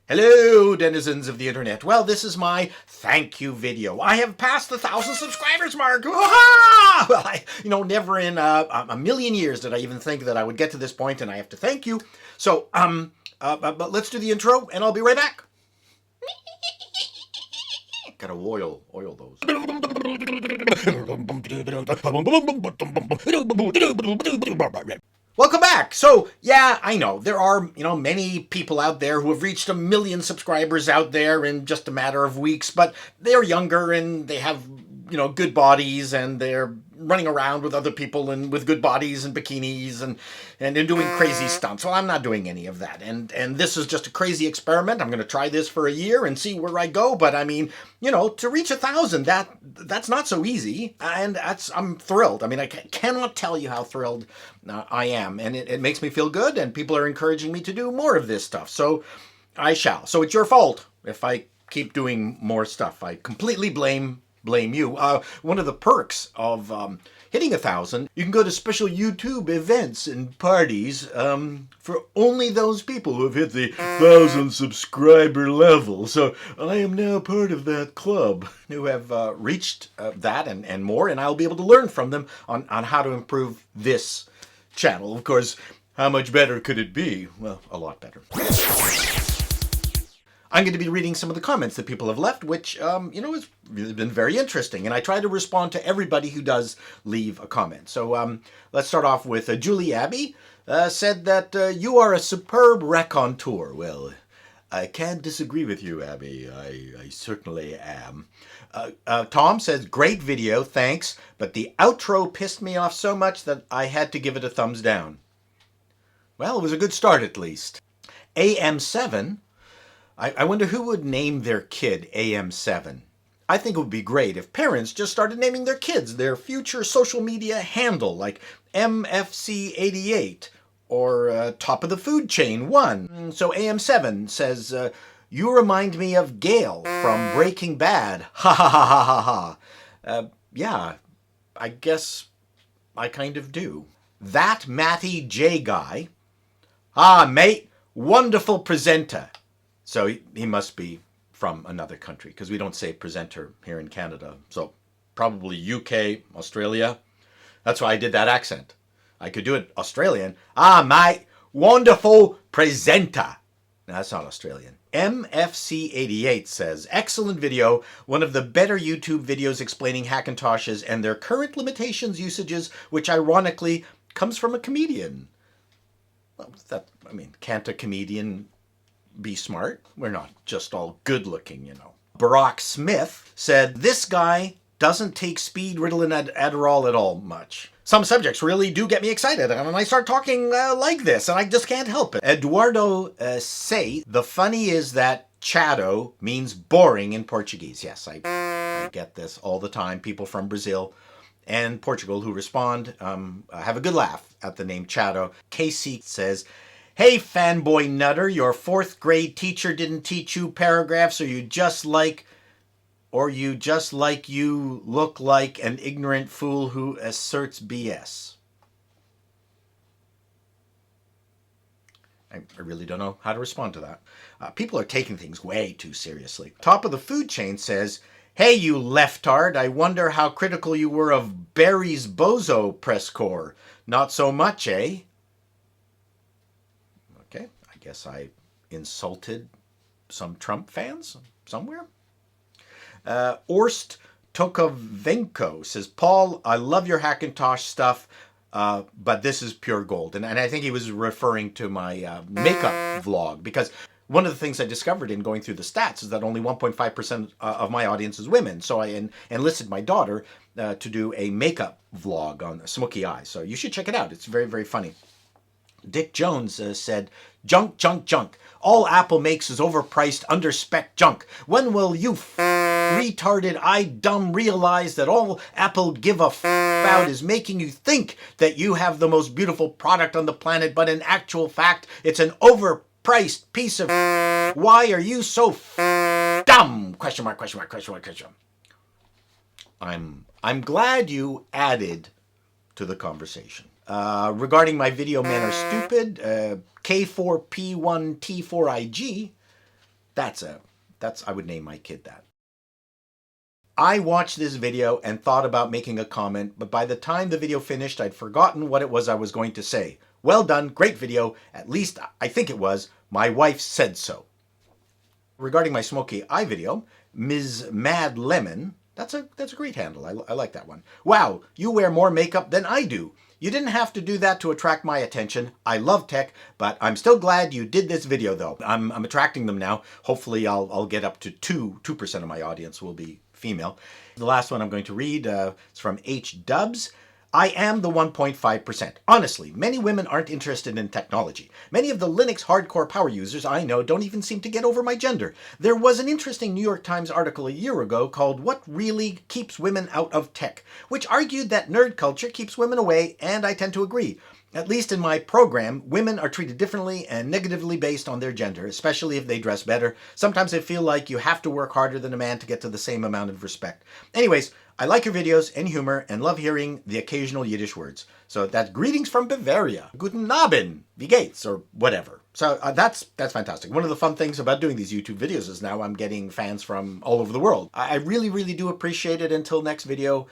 Hello, denizens of the internet. Well, this is my thank you video. I have passed the 1,000 subscribers mark. Well, never in a million years did I even think that I would get to this point, and I have to thank you. So, but let's do the intro, and I'll be right back. Gotta oil those. Welcome back. So, yeah, I know there are, many people out there who have reached 1 million subscribers out there in just a matter of weeks, but they're younger and they have, good bodies, and they're running around with other people and with good bodies and bikinis and doing crazy stunts. Well, I'm not doing any of that. And this is just a crazy experiment. I'm going to try this for a year and see where I go. But I mean, to reach 1,000, that's not so easy. And I'm thrilled. I mean, I cannot tell you how thrilled I am. And it makes me feel good. And people are encouraging me to do more of this stuff. So I shall. So it's your fault if I keep doing more stuff. I completely blame you. One of the perks of hitting 1,000, you can go to special YouTube events and parties for only those people who have hit the 1,000 subscriber level. So I am now part of that club who have reached that and more, and I'll be able to learn from them on how to improve this channel. Of course, how much better could it be? Well, a lot better. I'm going to be reading some of the comments that people have left, which, has really been very interesting. And I try to respond to everybody who does leave a comment. So let's start off with Julie Abbey said that you are a superb raconteur. Well, I can't disagree with you, Abby. I certainly am. Tom says, great video, thanks. But the outro pissed me off so much that I had to give it a thumbs down. Well, it was a good start, at least. AM7... I wonder who would name their kid AM7. I think it would be great if parents just started naming their kids their future social media handle, like MFC88 or Top of the Food Chain 1. So AM7 says, you remind me of Gail from Breaking Bad. Ha ha ha ha ha ha. Yeah, I guess I kind of do. That Matty J guy. Ah, mate, wonderful presenter. So he must be from another country, because we don't say presenter here in Canada. So probably UK, Australia. That's why I did that accent. I could do it Australian. Ah, mate, wonderful presenter. No, that's not Australian. MFC88 says, excellent video, one of the better YouTube videos explaining Hackintoshes and their current limitations usages, which ironically comes from a comedian. Well, can't a comedian be smart? We're not just all good looking, Barack Smith said, this guy doesn't take speed Ritalin Adderall at all much. Some subjects really do get me excited, and I start talking like this, and I just can't help it. Eduardo say, the funny is that Chato means boring in Portuguese. Yes, I get this all the time. People from Brazil and Portugal who respond have a good laugh at the name Chato. Casey says, hey, fanboy nutter, your 4th grade teacher didn't teach you paragraphs, or you just like you look like an ignorant fool who asserts BS. I really don't know how to respond to that. People are taking things way too seriously. Top of the Food Chain says, hey, you leftard, I wonder how critical you were of Barry's bozo press corps. Not so much, eh? Okay, I guess I insulted some Trump fans somewhere. Orst Tokovenko says, Paul, I love your Hackintosh stuff, but this is pure gold. And I think he was referring to my makeup vlog, because one of the things I discovered in going through the stats is that only 1.5% of my audience is women. So I enlisted my daughter to do a makeup vlog on smoky eyes. So you should check it out. It's very, very funny. Dick Jones said, junk, junk, junk. All Apple makes is overpriced, under-spec junk. When will you retarded dumb realize that all Apple give a about is making you think that you have the most beautiful product on the planet, but in actual fact, it's an overpriced piece of why are you so dumb? Question mark, question mark, question mark, question mark. I'm glad you added to the conversation. Regarding my video Men Are Stupid, K4P1T4IG I would name my kid that. I watched this video and thought about making a comment, but by the time the video finished, I'd forgotten what it was I was going to say. Well done, great video, at least I think it was. My wife said so. Regarding my smoky eye video, Ms. Mad Lemon, that's a great handle. I like that one. Wow, you wear more makeup than I do. You didn't have to do that to attract my attention. I love tech, but I'm still glad you did this video though. I'm attracting them now. Hopefully I'll get up to 2% of my audience will be female. The last one I'm going to read is from H. Dubs. I am the 1.5%. Honestly, many women aren't interested in technology. Many of the Linux hardcore power users I know don't even seem to get over my gender. There was an interesting New York Times article a year ago called What Really Keeps Women Out of Tech, which argued that nerd culture keeps women away, and I tend to agree. At least in my program, women are treated differently and negatively based on their gender, especially if they dress better. Sometimes I feel like you have to work harder than a man to get to the same amount of respect. Anyways, I like your videos and humor and love hearing the occasional Yiddish words. So that's greetings from Bavaria. Guten Abend, wie geht's, or whatever. So that's fantastic. One of the fun things about doing these YouTube videos is now I'm getting fans from all over the world. I really, really do appreciate it. Until next video.